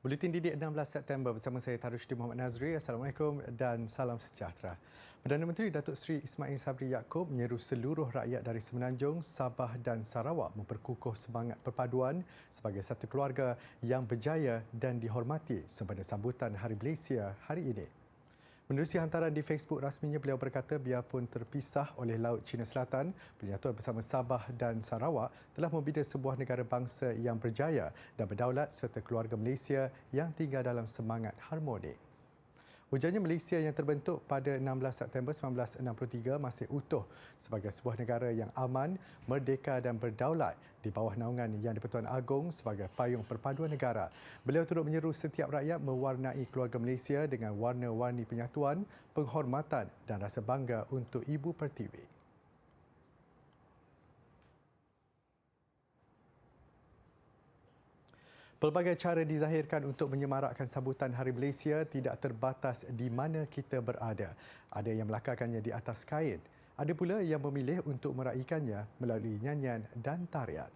Buletin Didik 16 September bersama saya Tarushdin Muhammad Nazri. Assalamualaikum dan salam sejahtera. Perdana Menteri Datuk Seri Ismail Sabri Yaakob menyeru seluruh rakyat dari Semenanjung, Sabah dan Sarawak memperkukuh semangat perpaduan sebagai satu keluarga yang berjaya dan dihormati sempena sambutan Hari Malaysia hari ini. Menerusi hantaran di Facebook rasminya, beliau berkata biarpun terpisah oleh Laut Cina Selatan, penyatuan bersama Sabah dan Sarawak telah membina sebuah negara bangsa yang berjaya dan berdaulat serta keluarga Malaysia yang tinggal dalam semangat harmonik. Ujarnya Malaysia yang terbentuk pada 16 September 1963 masih utuh sebagai sebuah negara yang aman, merdeka dan berdaulat di bawah naungan Yang di-Pertuan Agong sebagai payung perpaduan negara. Beliau turut menyeru setiap rakyat mewarnai keluarga Malaysia dengan warna-warni penyatuan, penghormatan dan rasa bangga untuk Ibu Pertiwi. Pelbagai cara dizahirkan untuk menyemarakkan sambutan Hari Malaysia tidak terbatas di mana kita berada. Ada yang melakarkannya di atas kain. Ada pula yang memilih untuk meraikannya melalui nyanyian dan tarian.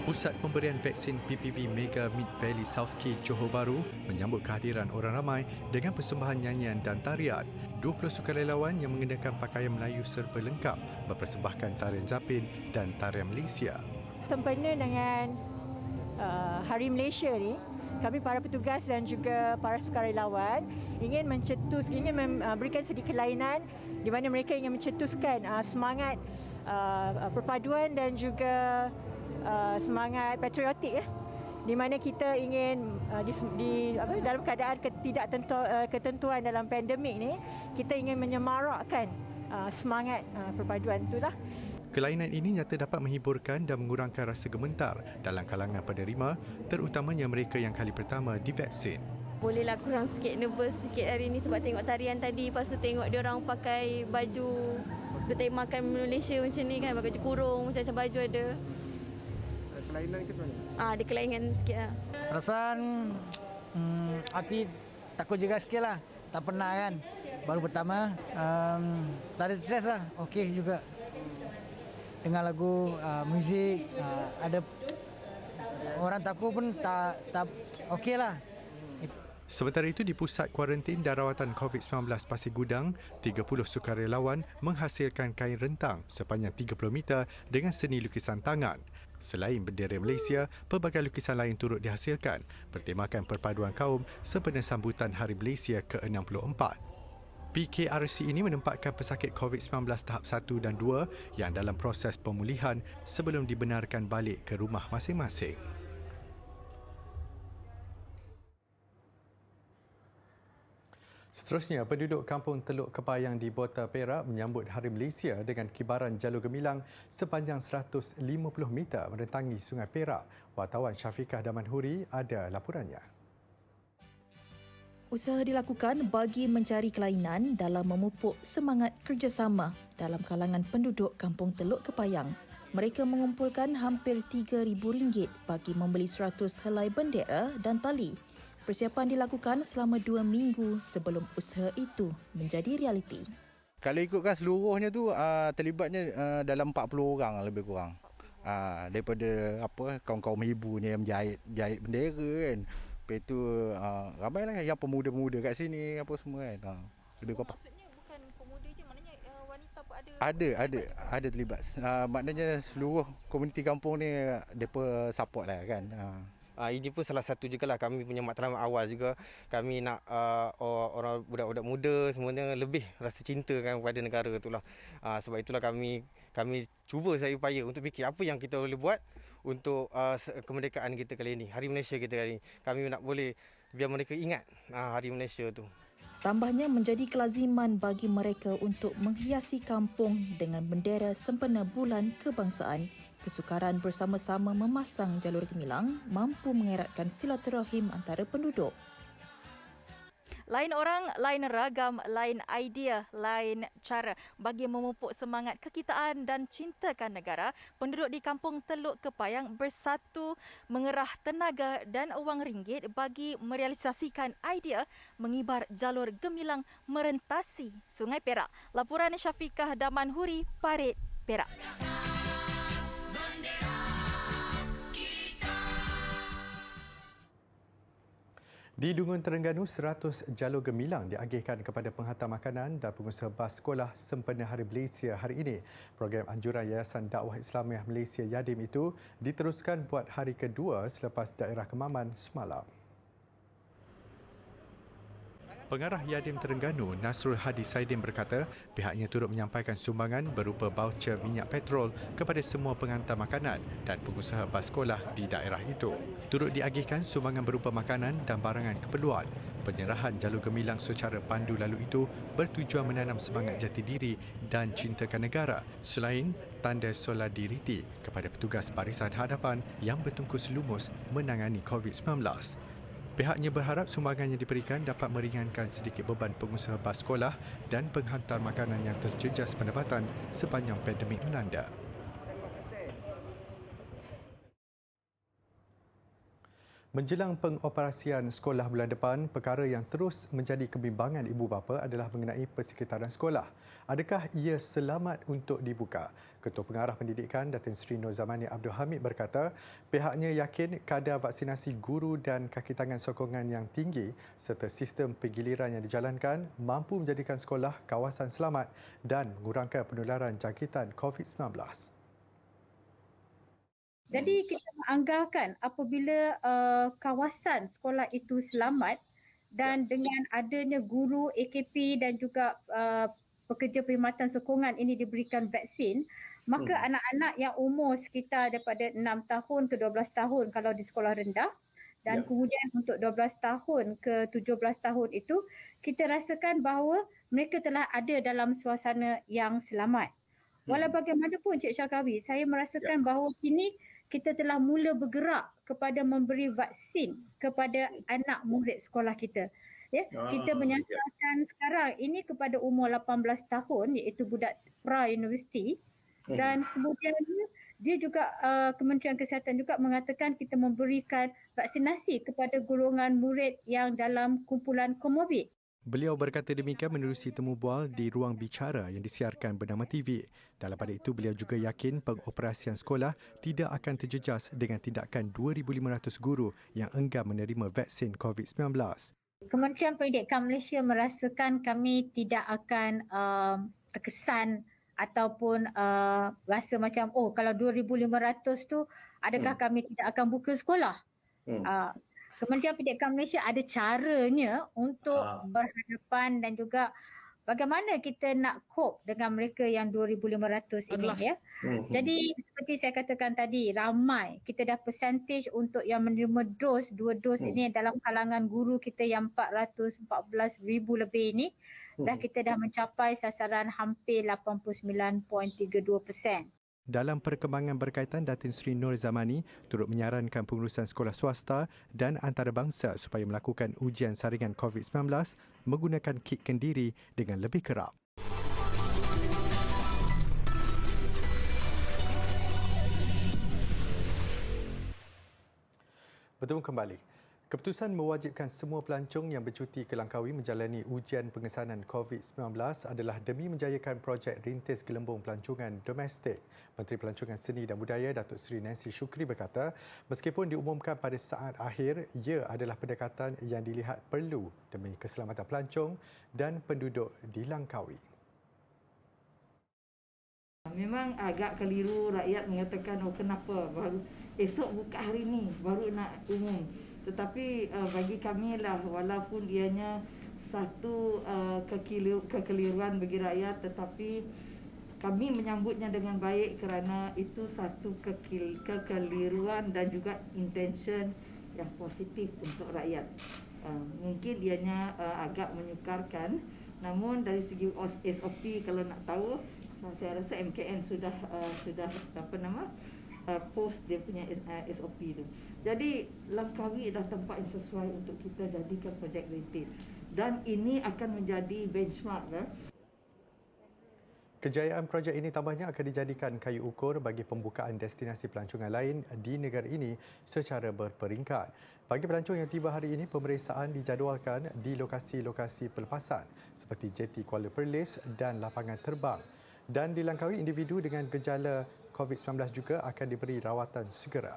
Pusat Pemberian Vaksin PPV Mega Mid Valley South Key Johor Bahru menyambut kehadiran orang ramai dengan persembahan nyanyian dan tarian. 20 sukarelawan yang mengenakan pakaian Melayu serba lengkap mempersembahkan tarian Japin dan tarian Malaysia. Sempena dengan Hari Malaysia ni, kami para petugas dan juga para sukarelawan ingin memberikan sedikit kelainan di mana mereka ingin mencetuskan semangat perpaduan dan juga semangat patriotik, di mana kita ingin dalam keadaan ketidaktentuan dalam pandemik ni, kita ingin menyemarakkan semangat perpaduan itulah. Kelainan ini nyata dapat menghiburkan dan mengurangkan rasa gementar dalam kalangan penerima, terutamanya mereka yang kali pertama divaksin. Bolehlah kurang sikit nervous sikit hari ni sebab tengok tarian tadi, lepas tu tengok dia orang pakai baju bertemakan Malaysia macam ni kan, pakai baju kurung, macam-macam baju ada. Kelainan ke tuan? Ada kelainan sikit lah. Perasaan hati takut juga sikit lah. Tak pernah kan. Baru pertama, tak ada stres lah. Okey juga. Dengar lagu, muzik, ada orang takut pun tak okey lah. Sementara itu, di Pusat Kuarantin dan Rawatan COVID-19 Pasir Gudang, 30 sukarelawan menghasilkan kain rentang sepanjang 30 meter dengan seni lukisan tangan. Selain bendera Malaysia, pelbagai lukisan lain turut dihasilkan bertemakan perpaduan kaum sempena sambutan Hari Malaysia ke-64. PKRC ini menempatkan pesakit COVID-19 tahap 1 dan 2 yang dalam proses pemulihan sebelum dibenarkan balik ke rumah masing-masing. Seterusnya, penduduk kampung Teluk Kepayang di Bota Perak menyambut Hari Malaysia dengan kibaran jalur gemilang sepanjang 150 meter merentangi Sungai Perak. Wartawan Syafiqah Damanhuri ada laporannya. Usaha dilakukan bagi mencari kelainan dalam memupuk semangat kerjasama dalam kalangan penduduk kampung Teluk Kepayang. Mereka mengumpulkan hampir RM3,000 bagi membeli 100 helai bendera dan tali. Persiapan dilakukan selama 2 minggu sebelum usaha itu menjadi realiti. Kalau ikutkan seluruhnya tu terlibatnya dalam 40 orang lebih kurang. Daripada kaum-kaum ibu ni yang jahit bendera kan. Lepas tu ramailah yang pemuda-pemuda kat sini apa semua kan. Lebih kurang. Maksudnya bukan pemuda je, maknanya wanita pun ada. Ada terlibat. Maknanya seluruh komuniti kampung ni depa support lah kan. Ini pun salah satu juga lah kami punya matlamat awal juga. Kami nak orang budak-budak muda semuanya lebih rasa cinta kan kepada negara itulah. Sebab itulah kami cuba saya upaya untuk fikir apa yang kita boleh buat untuk kemerdekaan kita kali ini, Hari Malaysia kita kali ini. Kami nak boleh biar mereka ingat Hari Malaysia tu. Tambahnya menjadi kelaziman bagi mereka untuk menghiasi kampung dengan bendera sempena Bulan Kebangsaan. Kesukaran bersama-sama memasang jalur gemilang mampu mengeratkan silaturahim antara penduduk. Lain orang, lain ragam, lain idea, lain cara bagi memupuk semangat kekitaan dan cintakan negara. Penduduk di kampung Teluk Kepayang bersatu mengerah tenaga dan wang ringgit bagi merealisasikan idea mengibar jalur gemilang merentasi Sungai Perak. Laporan Syafiqah Damanhuri, Parit, Perak. Di Dungun Terengganu, 100 jalur gemilang diagihkan kepada penghantar makanan dan pengusaha bas sekolah sempena Hari Malaysia hari ini. Program anjuran Yayasan Dakwah Islamiah Malaysia Yadim itu diteruskan buat hari kedua selepas daerah Kemaman semalam. Pengarah Yadim Terengganu, Nasrul Hadi Saidin berkata, pihaknya turut menyampaikan sumbangan berupa baucer minyak petrol kepada semua penghantar makanan dan pengusaha bas sekolah di daerah itu. Turut diagihkan sumbangan berupa makanan dan barangan keperluan. Penyerahan jalur gemilang secara pandu lalu itu bertujuan menanam semangat jati diri dan cintakan negara selain tanda solidariti kepada petugas barisan hadapan yang bertungkus lumus menangani COVID-19. Pihaknya berharap sumbangan yang diberikan dapat meringankan sedikit beban pengusaha bas sekolah dan penghantar makanan yang terjejas pendapatan sepanjang pandemik melanda. Menjelang pengoperasian sekolah bulan depan, perkara yang terus menjadi kebimbangan ibu bapa adalah mengenai persekitaran sekolah. Adakah ia selamat untuk dibuka? Ketua Pengarah Pendidikan Datin Seri Nur Zamani Abdul Hamid berkata, pihaknya yakin kadar vaksinasi guru dan kaki tangan sokongan yang tinggi serta sistem penggiliran yang dijalankan mampu menjadikan sekolah kawasan selamat dan mengurangkan penularan jangkitan COVID-19. Jadi kita menganggarkan apabila kawasan sekolah itu selamat dan dengan adanya guru, AKP dan juga pekerja perkhidmatan sokongan ini diberikan vaksin, maka anak-anak yang umur sekitar daripada 6 tahun ke 12 tahun kalau di sekolah rendah dan kemudian untuk 12 tahun ke 17 tahun itu kita rasakan bahawa mereka telah ada dalam suasana yang selamat. Walau bagaimanapun Cik Syarkawi, saya merasakan bahawa kini kita telah mula bergerak kepada memberi vaksin kepada anak murid sekolah kita. Ya, kita menyasarkan sekarang ini kepada umur 18 tahun iaitu budak pra-universiti dan kemudian dia juga Kementerian Kesihatan juga mengatakan kita memberikan vaksinasi kepada golongan murid yang dalam kumpulan komorbid. Beliau berkata demikian menerusi temu bual di ruang bicara yang disiarkan bernama TV. Dalam pada itu, beliau juga yakin pengoperasian sekolah tidak akan terjejas dengan tindakan 2,500 guru yang enggan menerima vaksin COVID-19. Kementerian Pendidikan Malaysia merasakan kami tidak akan terkesan ataupun rasa macam kalau 2,500 tu adakah kami tidak akan buka sekolah. Kementerian Pendidikan Malaysia ada caranya untuk berhadapan dan juga bagaimana kita nak cope dengan mereka yang 2,500 ini ya. Jadi seperti saya katakan tadi, ramai kita dah percentage untuk yang menerima dua dos ini dalam kalangan guru kita yang 414,000 lebih ini dah kita dah mencapai sasaran hampir 89.32%. Dalam perkembangan berkaitan, Datin Seri Nur Zamani turut menyarankan pengurusan sekolah swasta dan antarabangsa supaya melakukan ujian saringan COVID-19 menggunakan kit kendiri dengan lebih kerap. Bertemu kembali. Keputusan mewajibkan semua pelancong yang bercuti ke Langkawi menjalani ujian pengesanan COVID-19 adalah demi menjayakan projek rintis gelembung pelancongan domestik. Menteri Pelancongan Seni dan Budaya Datuk Seri Nancy Shukri berkata, meskipun diumumkan pada saat akhir, ia adalah pendekatan yang dilihat perlu demi keselamatan pelancong dan penduduk di Langkawi. Memang agak keliru rakyat mengatakan kenapa baru esok buka hari ini baru nak umum. Tetapi bagi kami lah, walaupun ianya satu kekeliruan bagi rakyat, tetapi kami menyambutnya dengan baik kerana itu satu kekeliruan dan juga intention yang positif untuk rakyat. Mungkin ianya agak menyukarkan, namun dari segi SOP kalau nak tahu, saya rasa MKN sudah post dia punya SOP tu. Jadi Langkawi adalah tempat yang sesuai untuk kita jadikan projek rintis dan ini akan menjadi benchmark lah. Kejayaan projek ini tambahnya akan dijadikan kayu ukur bagi pembukaan destinasi pelancongan lain di negara ini secara berperingkat. Bagi pelancong yang tiba hari ini, pemeriksaan dijadualkan di lokasi-lokasi pelepasan seperti Jeti Kuala Perlis dan lapangan terbang. Dan dilangkaui individu dengan gejala COVID-19 juga akan diberi rawatan segera.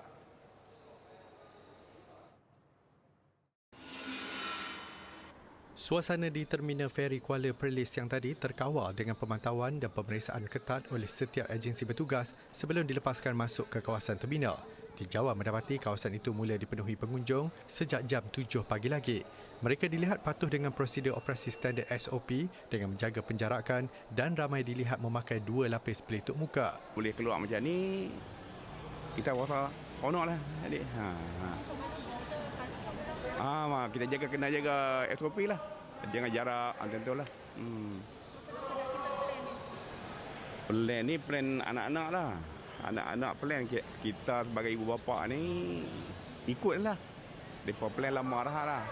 Suasana di Terminal Feri Kuala Perlis yang tadi terkawal dengan pemantauan dan pemeriksaan ketat oleh setiap agensi bertugas sebelum dilepaskan masuk ke kawasan terminal. Tinjauan mendapati kawasan itu mula dipenuhi pengunjung sejak jam 7 pagi lagi. Mereka dilihat patuh dengan prosedur operasi standard SOP dengan menjaga penjarakan dan ramai dilihat memakai 2 lapis pelitup muka. Boleh keluar macam ni, kita rasa seronok lah. Adik. Kita kena jaga SOP lah. Jangan jarak, tentu lah. Plan ni plan anak-anak lah. Anak-anak plan kita sebagai ibu bapa ni ikutlah. Mereka plan lama dah lah.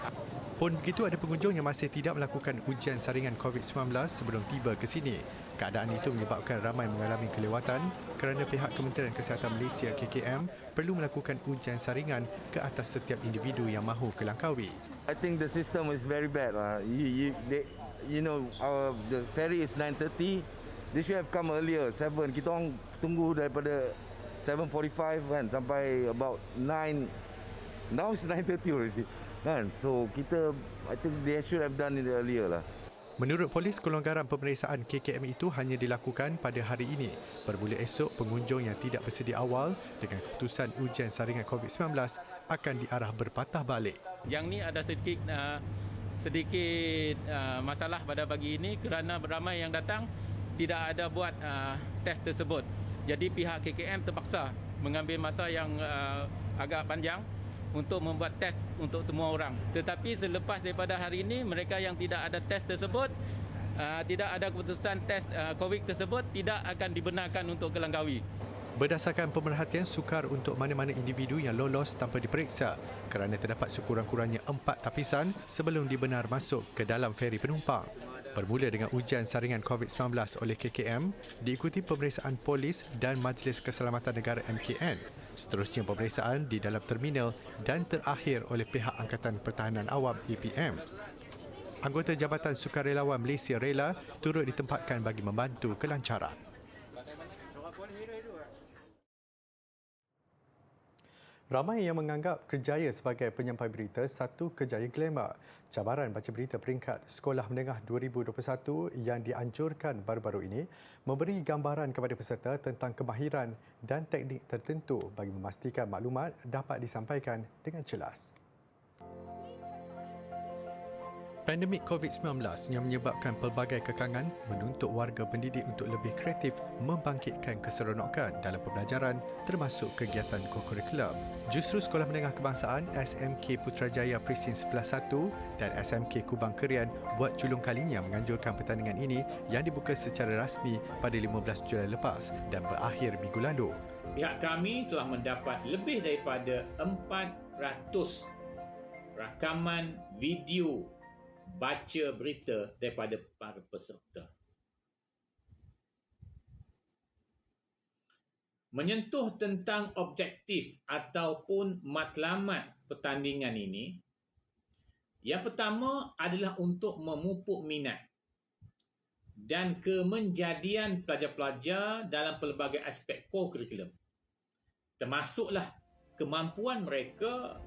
Pun begitu, ada pengunjung yang masih tidak melakukan ujian saringan COVID-19 sebelum tiba ke sini. Keadaan itu menyebabkan ramai mengalami kelewatan kerana pihak Kementerian Kesihatan Malaysia KKM perlu melakukan ujian saringan ke atas setiap individu yang mahu ke Langkawi. I think the system is very bad. The ferry is 9:30. They should have come earlier, 7. Kita orang tunggu daripada 7:45 kan sampai about 9. Now it's 9:30 already. Kan? So I think they should have done it earlier lah. Menurut polis, kelonggaran pemeriksaan KKM itu hanya dilakukan pada hari ini. Bermula esok, pengunjung yang tidak bersedia awal dengan keputusan ujian saringan COVID-19 akan diarah berpatah balik. Yang ni ada sedikit masalah pada pagi ini kerana ramai yang datang tidak ada buat test tersebut. Jadi pihak KKM terpaksa mengambil masa yang agak panjang untuk membuat test untuk semua orang. Tetapi selepas daripada hari ini, mereka yang tidak ada test tersebut, tidak ada keputusan test COVID tersebut, tidak akan dibenarkan untuk ke Langkawi. Berdasarkan pemerhatian, sukar untuk mana-mana individu yang lolos tanpa diperiksa kerana terdapat sekurang-kurangnya 4 tapisan sebelum dibenar masuk ke dalam feri penumpang. Bermula dengan ujian saringan COVID-19 oleh KKM, diikuti pemeriksaan polis dan Majlis Keselamatan Negara MKN. Seterusnya pemeriksaan di dalam terminal dan terakhir oleh pihak Angkatan Pertahanan Awam APM. Anggota Jabatan Sukarelawan Malaysia Rela turut ditempatkan bagi membantu kelancaran. Ramai yang menganggap kerjaya sebagai penyampai berita satu kerjaya glamour. Cabaran baca berita peringkat Sekolah Menengah 2021 yang dianjurkan baru-baru ini memberi gambaran kepada peserta tentang kemahiran dan teknik tertentu bagi memastikan maklumat dapat disampaikan dengan jelas. Pandemik COVID-19 yang menyebabkan pelbagai kekangan menuntut warga pendidik untuk lebih kreatif membangkitkan keseronokan dalam pembelajaran termasuk kegiatan kokurikulum. Justru Sekolah Menengah Kebangsaan SMK Putrajaya Presin 11-1 dan SMK Kubang Kerian buat julung kalinya menganjurkan pertandingan ini yang dibuka secara rasmi pada 15 Julai lepas dan berakhir minggu lalu. Pihak kami telah mendapat lebih daripada 400 rakaman video baca berita daripada para peserta. Menyentuh tentang objektif ataupun matlamat pertandingan ini, yang pertama adalah untuk memupuk minat dan kemenjadian pelajar-pelajar dalam pelbagai aspek co-curriculum, termasuklah kemampuan mereka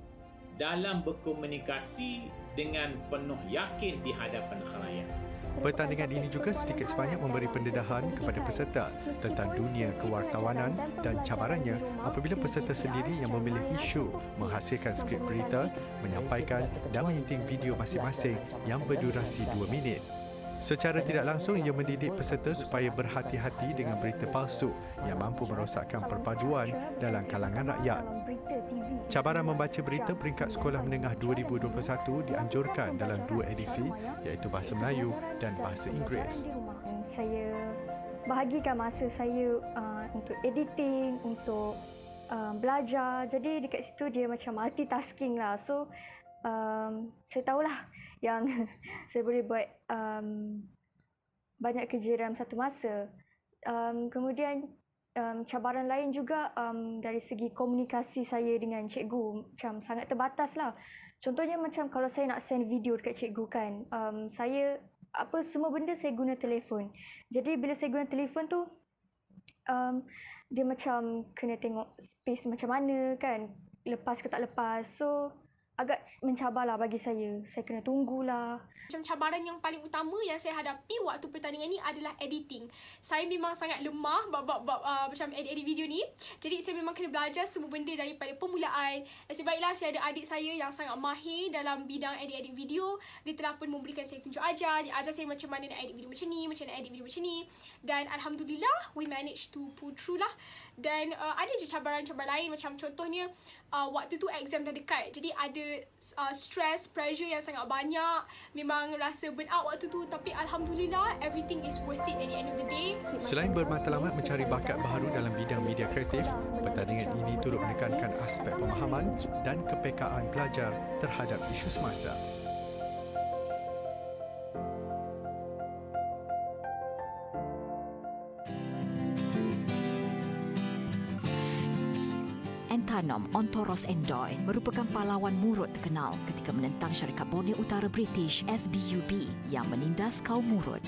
dalam berkomunikasi dengan penuh yakin di hadapan khalayak. Pertandingan ini juga sedikit sebanyak memberi pendedahan kepada peserta tentang dunia kewartawanan dan cabarannya apabila peserta sendiri yang memilih isu menghasilkan skrip berita, menyampaikan dan menyunting video masing-masing yang berdurasi 2 minit. Secara tidak langsung, ia mendidik peserta supaya berhati-hati dengan berita palsu yang mampu merosakkan perpaduan dalam kalangan rakyat. Cabaran membaca berita peringkat Sekolah Menengah 2021 dianjurkan dalam 2 edisi iaitu Bahasa Melayu dan Bahasa Inggeris. Saya bahagikan masa saya untuk editing, untuk belajar. Jadi dekat situ dia macam multitasking lah. So saya tahulah yang saya boleh buat banyak kerja dalam satu masa. Kemudian cabaran lain juga dari segi komunikasi saya dengan cikgu macam sangat terbatas lah. Contohnya macam kalau saya nak send video dekat cikgu kan, saya semua benda saya guna telefon. Jadi bila saya guna telefon tu, dia macam kena tengok space macam mana kan, lepas ke tak lepas. So agak mencabarlah bagi saya. Saya kena tunggulah. Macam cabaran yang paling utama yang saya hadapi waktu pertandingan ni adalah editing. Saya memang sangat lemah bab macam edit video ni. Jadi saya memang kena belajar semua benda daripada permulaan. Nasib baiklah saya ada adik saya yang sangat mahir dalam bidang edit video. Dia telah pun memberikan saya tunjuk ajar. Dia ajar saya macam mana nak edit video macam ni, macam nak edit video macam ni. Dan alhamdulillah we managed to pull through lah. Dan ada je cabaran-cabaran lain, macam contohnya waktu tu exam dah dekat. Jadi ada stress, pressure yang sangat banyak. Memang rasa burn out waktu tu, tapi alhamdulillah everything is worth it at the end of the day. Selain bermatlamat mencari bakat baharu dalam bidang media kreatif, pertandingan ini turut menekankan aspek pemahaman dan kepekaan pelajar terhadap isu semasa. Antanom Ontoros Endoy merupakan pahlawan murut terkenal ketika menentang syarikat Borneo Utara British SBUB yang menindas kaum murut.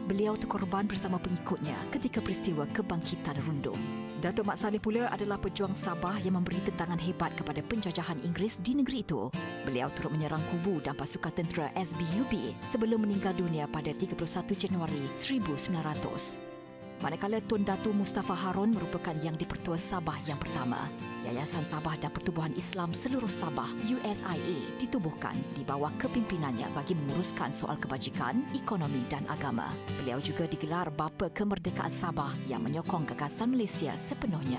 Beliau terkorban bersama pengikutnya ketika peristiwa kebangkitan rundum. Datuk Mat Saleh pula adalah pejuang Sabah yang memberi tentangan hebat kepada penjajahan Inggeris di negeri itu. Beliau turut menyerang kubu dan pasukan tentera SBUB sebelum meninggal dunia pada 31 Januari 1900. Manakala Tun Datu Mustafa Harun merupakan Yang di-Pertua Sabah yang pertama. Yayasan Sabah dan Pertubuhan Islam Seluruh Sabah USIA ditubuhkan di bawah kepimpinannya bagi menguruskan soal kebajikan, ekonomi dan agama. Beliau juga digelar Bapa Kemerdekaan Sabah yang menyokong gagasan Malaysia sepenuhnya.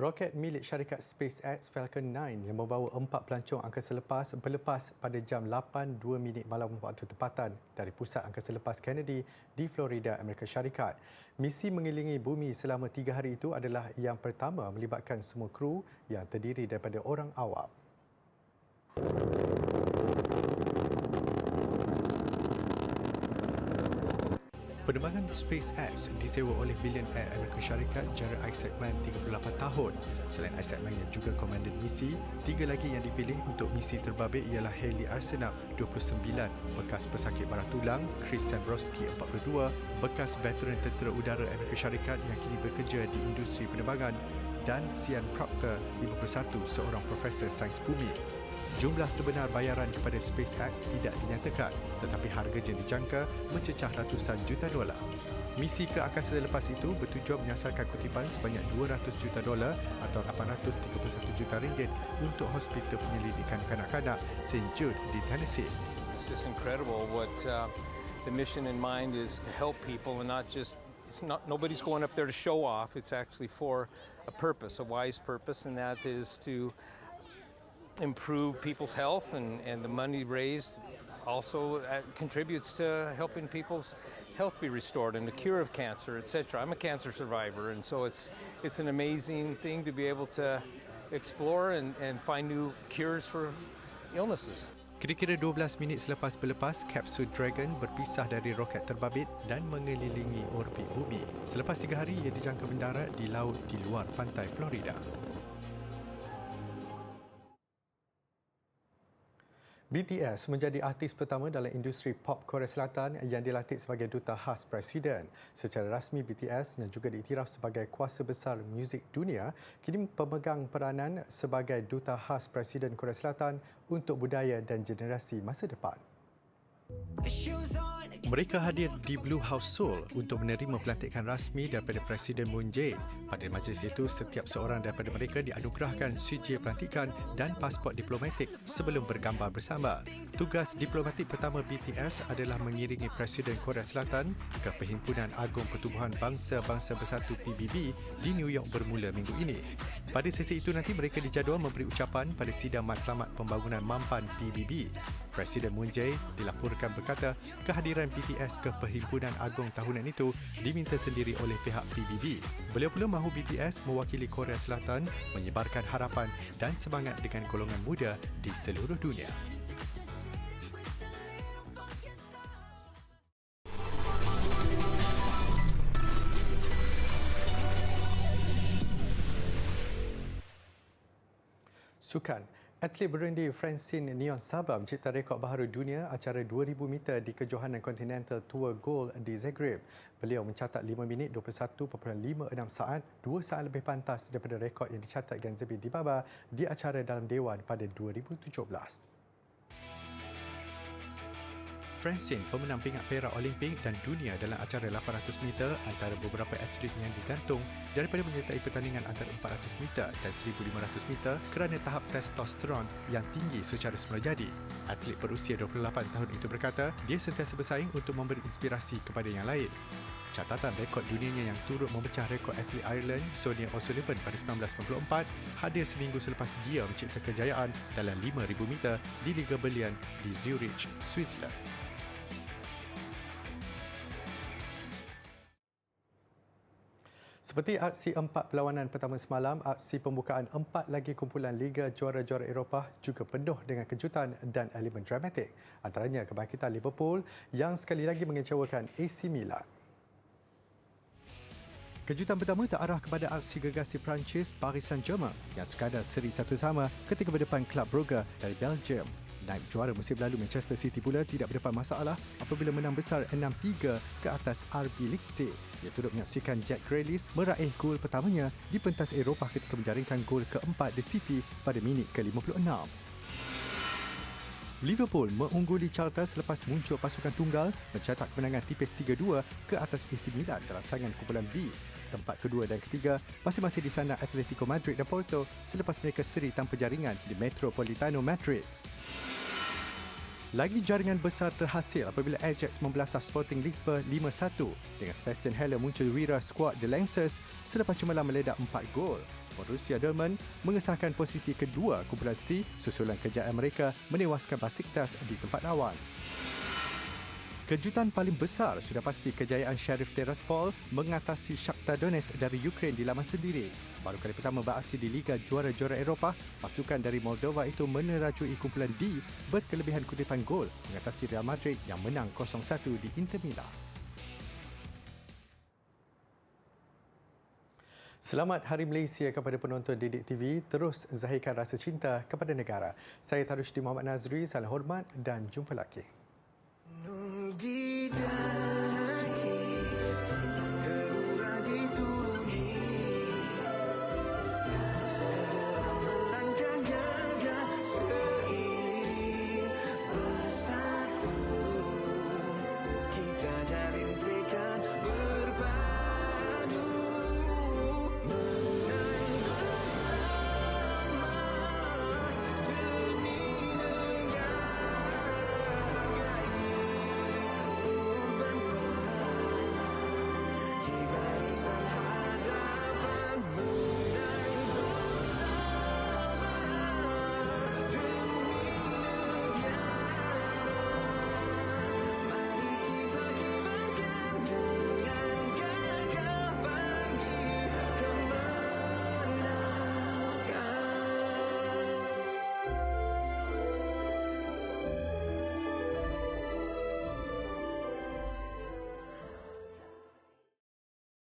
Roket milik syarikat SpaceX Falcon 9 yang membawa 4 pelancong angkasa lepas berlepas pada jam 8.02 malam waktu tempatan dari Pusat Angkasa Lepas Kennedy di Florida, Amerika Syarikat. Misi mengelilingi bumi selama 3 hari itu adalah yang pertama melibatkan semua kru yang terdiri daripada orang awam. Penerbangan SpaceX disewa oleh bilioner Amerika Syarikat Jared Isaacman 38 tahun. Selain Isaacman yang juga komandan misi, 3 lagi yang dipilih untuk misi terbabit ialah Hayley Arsenault 29, bekas pesakit barah tulang, Chris Sambrowski 42, bekas veteran tentera udara Amerika Syarikat yang kini bekerja di industri penerbangan, dan Sian Proctor 51, seorang profesor sains bumi. Jumlah sebenar bayaran kepada SpaceX tidak dinyatakan, tetapi harganya dijangka mencecah ratusan juta dolar. Misi ke angkasa lepas itu bertujuan menyasarkan kutipan sebanyak $200 juta atau 831 juta ringgit untuk Hospital Penyelidikan Kanak-kanak St. Jude di Tennessee. It's just incredible what the mission in mind is to help people and not just nobody's going up there to show off. It's actually for a purpose, a wise purpose, and that is to improve people's health, and the money raised also contributes to helping people's health be restored and the cure of cancer, etc. I'm a cancer survivor, and so it's an amazing thing to be able to explore and find new cures for illnesses. Kira-kira 12 minit selepas berlepas, kapsul Dragon berpisah dari roket terbabit dan mengelilingi orbit bumi. Selepas 3 hari, ia dijangka mendarat di laut di luar pantai Florida. BTS menjadi artis pertama dalam industri pop Korea Selatan yang dilantik sebagai duta khas Presiden. Secara rasmi, BTS yang juga diiktiraf sebagai kuasa besar muzik dunia, kini pemegang peranan sebagai duta khas Presiden Korea Selatan untuk budaya dan generasi masa depan. Mereka hadir di Blue House Seoul untuk menerima pelantikan rasmi daripada Presiden Moon Jae. Pada majlis itu, setiap seorang daripada mereka dianugerahkan sijil pelantikan dan pasport diplomatik sebelum bergambar bersama. Tugas diplomatik pertama BTS adalah mengiringi Presiden Korea Selatan ke Perhimpunan Agung Pertubuhan Bangsa-Bangsa Bersatu PBB di New York bermula minggu ini. Pada sesi itu nanti mereka dijadual memberi ucapan pada sidang matlamat pembangunan mampan PBB. Presiden Moon Jae dilaporkan berkata kehadiran BTS ke Perhimpunan Agung tahunan itu diminta sendiri oleh pihak PBB. Beliau pula mahu BTS mewakili Korea Selatan menyebarkan harapan dan semangat dengan golongan muda di seluruh dunia. Sukan. Atlet Burundi Francine Niyonsaba mencipta rekod baharu dunia acara 2,000 meter di kejohanan Continental Tour Gold di Zagreb. Beliau mencatat 5 minit 21.56 saat, 2 saat lebih pantas daripada rekod yang dicatat Ganzebi Dibaba di acara dalam dewan pada 2017. Francine, pemenang pingat perak Olimpik dan dunia dalam acara 800 meter antara beberapa atlet yang digantung daripada menyertai pertandingan antara 400 meter dan 1,500 meter kerana tahap testosteron yang tinggi secara semula jadi. Atlet berusia 28 tahun itu berkata dia sentiasa bersaing untuk memberi inspirasi kepada yang lain. Catatan rekod dunianya yang turut memecah rekod atlet Ireland Sonia O'Sullivan pada 1994 hadir seminggu selepas dia mencipta kejayaan dalam 5,000 meter di Liga Berlian di Zurich, Switzerland. Seperti aksi 4 perlawanan pertama semalam, aksi pembukaan 4 lagi kumpulan Liga Juara-Juara Eropah juga penuh dengan kejutan dan elemen dramatik. Antaranya kebangkitan Liverpool yang sekali lagi mengecewakan AC Milan. Kejutan pertama terarah kepada aksi gegasi Perancis Paris Saint-Germain yang sekadar seri 1-1 ketika berdepan klub Brugge dari Belgium. Naib juara musim lalu Manchester City pula tidak berdepan masalah apabila menang besar 6-3 ke atas RB Leipzig. Ia turut menyaksikan Jack Grealish meraih gol pertamanya di pentas Eropah ketika menjaringkan gol keempat The City pada minit ke-56. Liverpool mengungguli Charlton selepas muncul pasukan tunggal mencetak kemenangan tipis 3-2 ke atas AC Milan dalam saingan kumpulan B. Tempat kedua dan ketiga masing-masing di sana Atletico Madrid dan Porto selepas mereka seri tanpa jaringan di Metropolitano Madrid. Lagi jaringan besar terhasil apabila Ajax membelasah Sporting Lisbon 5-1 dengan Sebastian Haller muncul wira skuad The Lancers selepas cemerlang meledak 4 gol. Borussia Dortmund mengesahkan posisi kedua kumpulan C susulan kejayaan mereka menewaskan Besiktas di tempat lawan. Kejutan paling besar sudah pasti kejayaan Sheriff Tiraspol mengatasi Shakhtar Donetsk dari Ukraine di laman sendiri. Baru kali pertama beraksi di Liga Juara-Juara Eropah, pasukan dari Moldova itu menerajui kumpulan D berkelebihan kutipan gol mengatasi Real Madrid yang menang 0-1 di Inter Milan. Selamat Hari Malaysia kepada penonton Didik TV. Terus zahirkan rasa cinta kepada negara. Saya Tarushdie Muhammad Nazri, salam hormat dan jumpa lagi.